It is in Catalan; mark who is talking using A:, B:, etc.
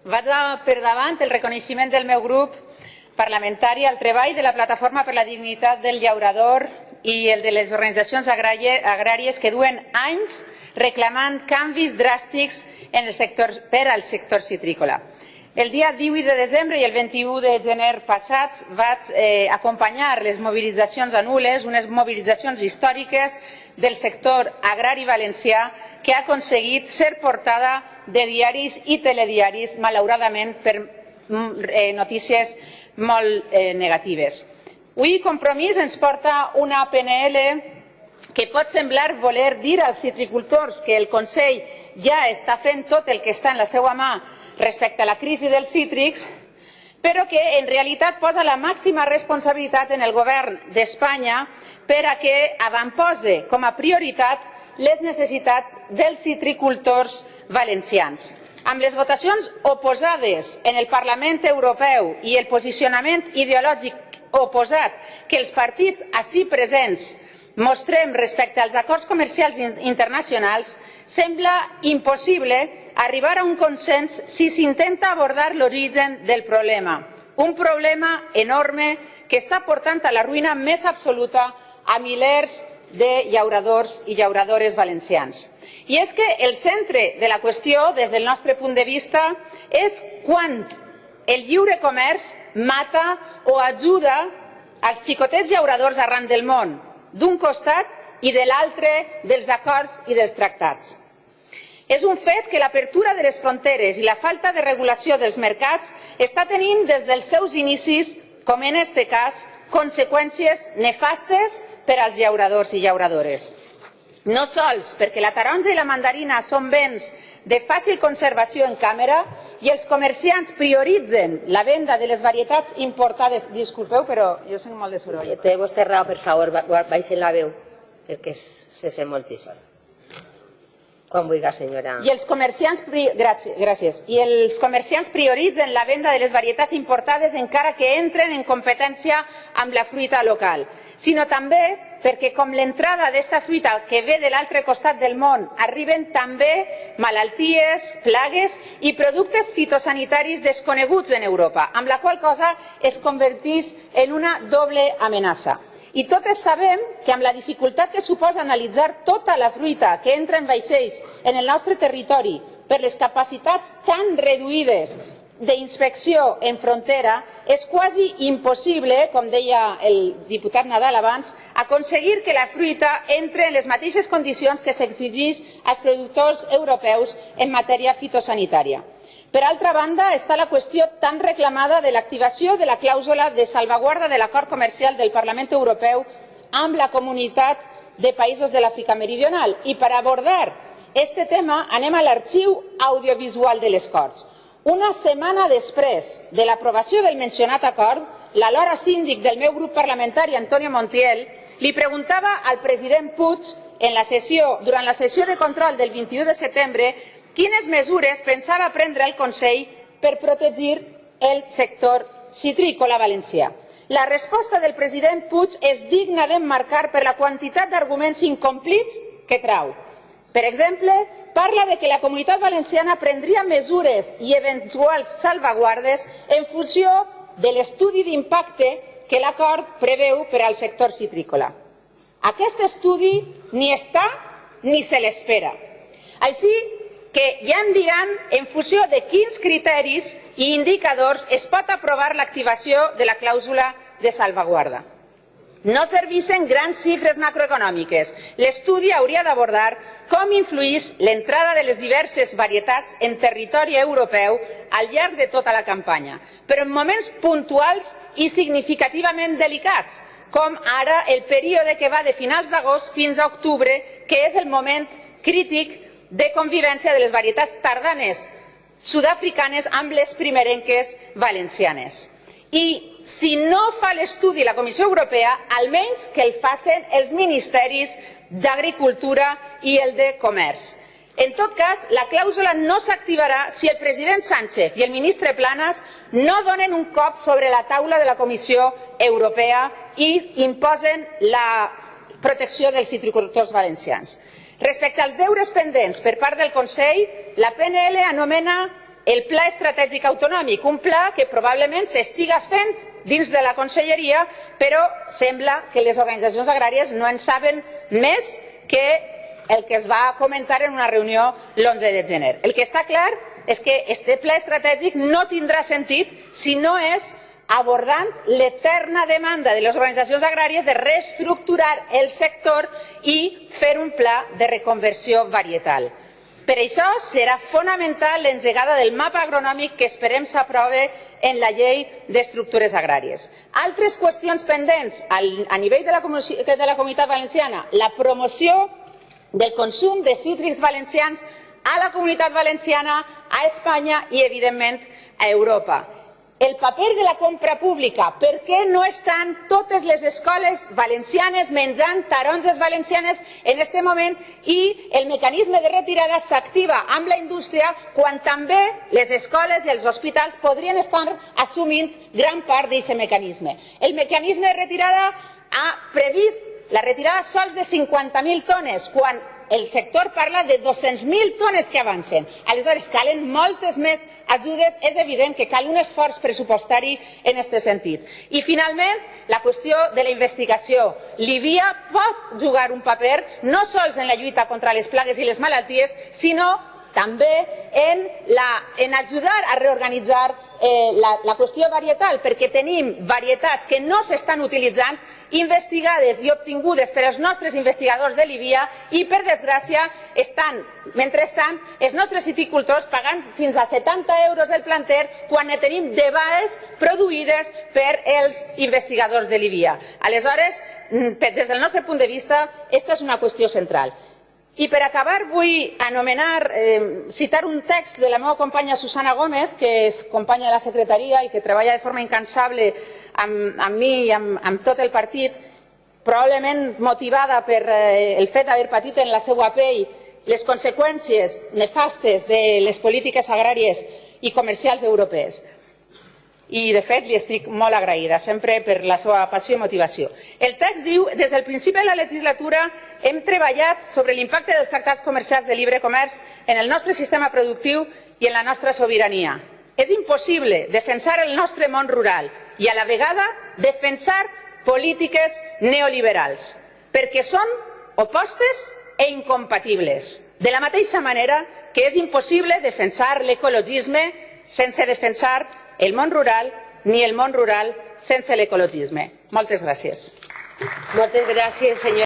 A: Vaig per davant el reconeixement del meu grup parlamentari al treball de la Plataforma per la Dignitat del Llaurador i el de les organitzacions agràries que duen anys reclamant canvis dràstics per al sector citrícola. El dia 18 de desembre i el 21 de gener passats vaig acompanyar les mobilitzacions a Nules, unes mobilitzacions històriques del sector agrari valencià que ha aconseguit ser portada de diaris i telediaris, malauradament per notícies molt negatives. Avui Compromís ens porta una PNL que pot semblar voler dir als citricultors que el Consell ja està fent tot el que està en la seva mà respecte a la crisi dels cítrics, però que en realitat posa la màxima responsabilitat en el govern d'Espanya per a que avantposi com a prioritat les necessitats dels citricultors valencians. Amb les votacions oposades en el Parlament Europeu i el posicionament ideològic oposat que els partits ací presents mostrem respecte als acords comercials internacionals, sembla impossible arribar a un consens si s'intenta abordar l'origen del problema. Un problema enorme que està portant a la ruïna més absoluta a milers de llauradors i llauradores valencians. I és que el centre de la qüestió, des del nostre punt de vista, és quan el lliure comerç mata o ajuda als xicotets llauradors arran del món, d'un costat i de l'altre dels acords i dels tractats. És un fet que l'apertura de les fronteres i la falta de regulació dels mercats està tenint des dels seus inicis, com en aquest cas, conseqüències nefastes per als llauradors i llauradores. No sols perquè la taronja i la mandarina són béns de fàcil conservació en càmera i els comerciants prioritzen la venda de les varietats importades. Disculpeu, però jo sent molt de soroll.
B: Té vostè raó, per favor, baixen la veu, perquè se sent moltíssim. Quan vulgui, senyora.
A: I els comerciants prioritzen la venda de les varietats importades encara que entren en competència amb la fruita local, sinó també perquè com l'entrada d'esta fruita que ve de l'altre costat del món arriben també malalties, plagues i productes fitosanitaris desconeguts en Europa, amb la qual cosa es converteix en una doble amenaça. I totes sabem que amb la dificultat que suposa analitzar tota la fruita que entra en vaixells en el nostre territori per les capacitats tan reduïdes d'inspecció en frontera, és quasi impossible, com deia el diputat Nadal abans, aconseguir que la fruita entre en les mateixes condicions que s'exigeix als productors europeus en matèria fitosanitària. Per altra banda, està la qüestió tan reclamada de l'activació de la clàusula de salvaguarda de l'acord comercial del Parlament Europeu amb la Comunitat de Països de l'Àfrica Meridional. I per abordar aquest tema anem a l'arxiu audiovisual de les Corts. Una setmana després de l'aprovació del mencionat acord, l'alhora síndic del meu grup parlamentari, Antonio Montiel, li preguntava al president Puig durant la sessió de control del 21 de setembre quines mesures pensava prendre el Consell per protegir el sector citrícola valencià. La resposta del president Puig és digna d'emmarcar per la quantitat d'arguments incomplits que trau. Per exemple, parla de que la Comunitat Valenciana prendria mesures i eventuals salvaguardes en funció de l'estudi d'impacte que l'acord preveu per al sector citrícola. Aquest estudi ni està ni se l'espera. Així que ja em diran en funció de quins criteris i indicadors es pot aprovar l'activació de la clàusula de salvaguarda. No serveixen grans xifres macroeconòmiques. L'estudi hauria d'abordar com influeix l'entrada de les diverses varietats en territori europeu al llarg de tota la campanya, però en moments puntuals i significativament delicats, com ara el període que va de finals d'agost fins a octubre, que és el moment crític de convivència de les varietats tardanes sud-africanes amb les primerenques valencianes. I si no fa l'estudi la Comissió Europea, almenys que el facin els ministeris d'Agricultura i el de Comerç. En tot cas, la clàusula no s'activarà si el president Sánchez i el ministre Planas no donen un cop sobre la taula de la Comissió Europea i imposen la protecció dels citricultors valencians. Respecte als deures pendents per part del Consell, la PNL anomena el Pla Estratègic Autonòmic, un pla que probablement s'estiga fent dins de la conselleria, però sembla que les organitzacions agràries no en saben més que el que es va comentar en una reunió l'11 de gener. El que està clar és que aquest pla estratègic no tindrà sentit si no és abordant l'eterna demanda de les organitzacions agràries de reestructurar el sector i fer un pla de reconversió varietal. Per això serà fonamental l'engegada del mapa agronòmic que esperem s'aprove en la llei d'estructures agràries. Altres qüestions pendents a nivell de la Comunitat Valenciana, la promoció del consum de cítrics valencians a la Comunitat Valenciana, a Espanya i, evidentment, a Europa. El paper de la compra pública, per què no estan totes les escoles valencianes menjant taronges valencianes en aquest moment i el mecanisme de retirada s'activa amb la indústria quan també les escoles i els hospitals podrien estar assumint gran part d'aquest mecanisme. El mecanisme de retirada ha previst la retirada sols de 50.000 tones, quan el sector parla de 200.000 tones que avancen. Aleshores, calen moltes més ajudes. És evident que cal un esforç pressupostari en aquest sentit. I, finalment, la qüestió de la investigació. L'IVIA pot jugar un paper no sols en la lluita contra les plagues i les malalties, sinó també en ajudar a reorganitzar la qüestió varietal, perquè tenim varietats que no s'estan utilitzant, investigades i obtingudes per als nostres investigadors de l'IVIA i, per desgràcia, mentrestant, els nostres citicultors pagant fins a 70 euros el planter quan ne tenim de baes produïdes per els investigadors de l'IVIA. Aleshores, des del nostre punt de vista, aquesta és una qüestió central. I per acabar vull citar un text de la meva companya Susana Gómez, que és companya de la secretaria i que treballa de forma incansable amb mi i amb tot el partit, probablement motivada per el fet d'haver patit en la seva pell les conseqüències nefastes de les polítiques agràries i comercials europees. I, de fet, li estic molt agraïda, sempre per la seva passió i motivació. El text diu: des del principi de la legislatura hem treballat sobre l'impacte dels tractats comercials de lliure comerç en el nostre sistema productiu i en la nostra sobirania. És impossible defensar el nostre món rural i, a la vegada, defensar polítiques neoliberals, perquè són opostes e incompatibles. De la mateixa manera que és impossible defensar l'ecologisme sense defensar el món rural, ni el món rural sense l'ecologisme. Moltes gràcies.
B: Moltes gràcies, senyor.